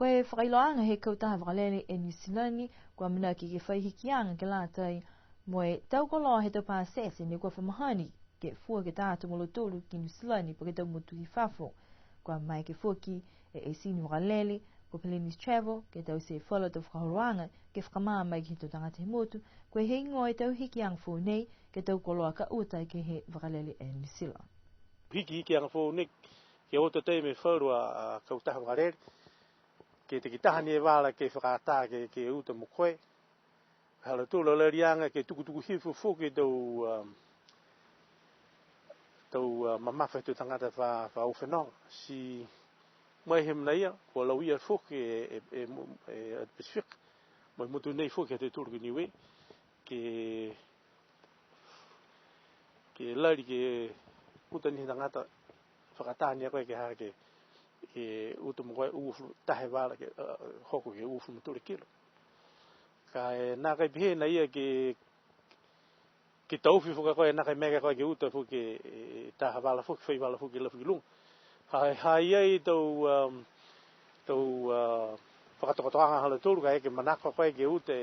Koe whakailoanga he kautaha whakalele e New Zealand kua mana ki ke whaihikianga ke lātai moe tau koloa he tau pāsese ne kua whamahani ke fua ke tātu molo tolu ki New Zealand pa ke tau mutu ki whafo kua mai ke fuaki e sini whakalele ko Pelenis Travel ke tau se whala tau whakahoroanga ke whakamaa mai ki he tau tangata he motu koe he ngoi tau hikianga fo nei ke tau koloa ka utai ke he whakalele e New Zealand. Hikianga fo nei ke ota tei me whaurua kautaha whakalele ke te kitahani e wala ke whakata ke uta mo koe. Hala tūla le rianga ke tukutuku hifu fuki tau mamawhai tu tangata wha uwhenonga. Si mai he mna ia, kua lau ia fuki e Pacific, mai mutu nei fuki te tūruki niwe, ke lari ke uta ni tangata whakatahani a koe ke hara ke uta mo koe uwhu tahe wala ke hoko ke uwhu muturi kilo. Ka nā kai pihe na ia ke tauwhi fuka koe nā kai mega koe ke uta fuki taha wala fuki, whai wala fuki lafu ki lunga. Hai ai tau whakatokotoanga hala tūru ka eke manaka koe ke uta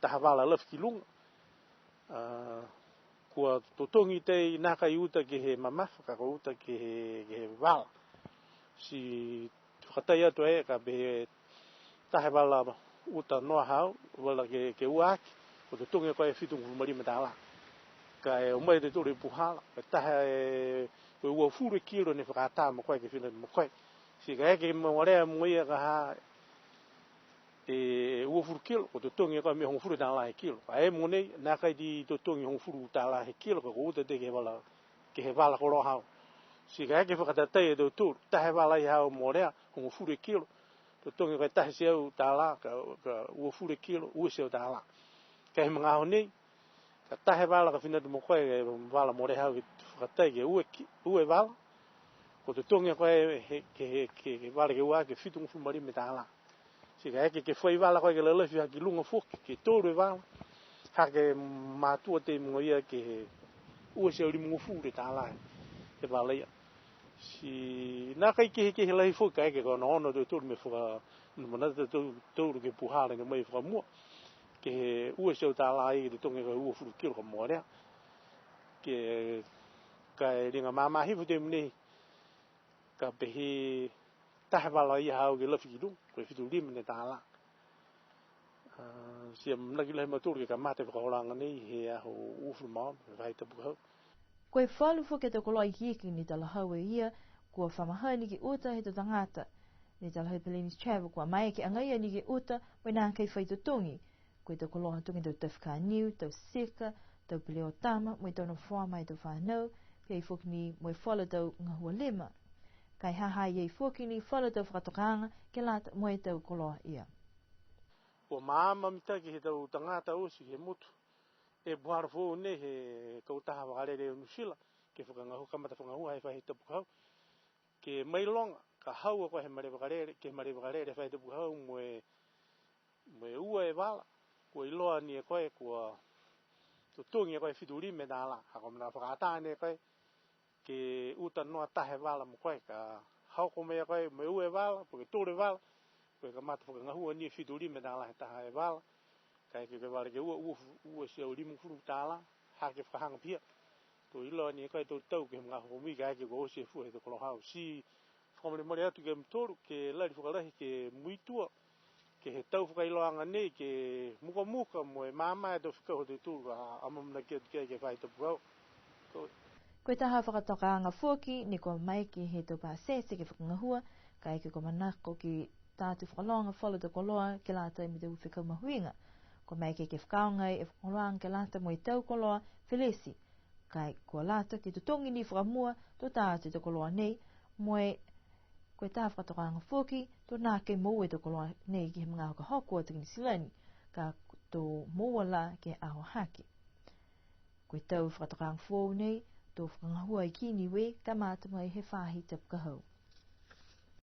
taha wala lafu ki lunga. Kua totongi te nā kai uta ke he mamafa, ka ko uta ke he wala. Si whakatai atu e ka behe tahe wala uta noa hau, wala ke uaki, o te tungi koe whitungu marima tāla. Ka e umai te tūre puhala, ka tahe koe ua fure kilo ne whakatā ma koe ke whina ma koe. Si ka eke mawarea mua ka ha e ua furu kilo, o te tungi koe me hongu furu tāla he kilo. Ka e monei, nā kai di te tungi hongu furu tāla he kilo, ka ko uta te ke he wala koro hau. Si ka eke whakatatai e te tūru, tahe wala i hau mawarea, hongu furu kilo, te tongi kai tahe seau tāla, ka ua fure kilo, ua seau tāla. Ka he mga honei, ka tahe wala ka whinatu mo koe, e wala more hau ki whakatai ke ue wala, ko te tongi koe ke wala ke ua ke whitungu whumari me tāla. Si ka eke ke whai wala koe ke lelefi haki lunga fuki, ke tōru e wala, hake mātua te mga ia ke ua seau li mga fure tāla, ke wala ia. Si nā kai ke lai fuki ka eke kona ono te tūru me whaka manata tūru ke puhara ke mai whakamua ke he ua seau tāla i te tonga ka ua furu kilo ka moarea ke ka e ringa māmahifu te mne ka pehe tahe wala i hau ke lafi ki dung koe whitu lima ne tāla si amnaki lai matūru ke ka mate whakahoranga nei he aho ufuru maon rai tapu hau. Koe whalu fuke te koloi hieki ni tala hau e ia kua whamahani ki uta he te tangata. Ni tala hei Pelenis Travel kua mai ke angaia ni ke uta wai nā kei whaitotongi. Koe te koloha tungi tau tawhika niu, tau seka, tau pileo tama, moi tau na whua mai tau whanau, pei fuki ni moi whala tau ngahua lima. Kai hahai ei fuki ni whala tau whakatokanga ke lata moi tau koloha ia. Kua maama mitaki he tau tangata osi he mutu. E buhara fōu ne he kautaha wakarere o Nusila, ke whakangahu kamata whangahua he whahe tapu hau. Ke mailonga, ka haua koe he mare wakarere, ke mare wakarere whahe tapu hau moe ua e wala, kua iloa ni e koe, kua tutungi e koe whituri me nāla, hako mna whakatāne e koe, ke uta noa tahe wala mo koe, ka hauko me e koe, me ua e wala, po ke tōre wala, koe ka mata whakangahua ni e whituri me nāla he taha e wala, kai ke wale ke ua seau limu furu tāla, hake whakahanga pia. Tō iloa ni e kai tō tau ke mga homi ka ake ko ose fu he te kolohau. Si whakamare mare atu ke mtoru ke lari whakarahi ke muitua, ke he tau whakailoanga nei ke muka muka mo e māma e tō whikaho te tūru a amamna kia tu kia ke whai tapu hau. Koe taha whakatokaanga fuaki, ni ko mai ki he tō pāsese ke whakangahua, ka eke ko manako ki tātu whakalonga whala te koloa ke lata i me te uwhikau mahuinga. Ko mai ke whakaongai e whakaloanga ke lata mo i tau koloa Felesi. Kai kua lata ki tutongi ni whakamua tō tātu te koloa nei, moe koe tā whakatokaanga fuaki, tō nā kei mou e tō koloa nei ki he mga hoka hokua te kini silani, ka tō moua la ke aho haki. Koe tau whakatokaanga fuau nei, tō whakangahua i kini we, ka mātamai he whahi tapukahau.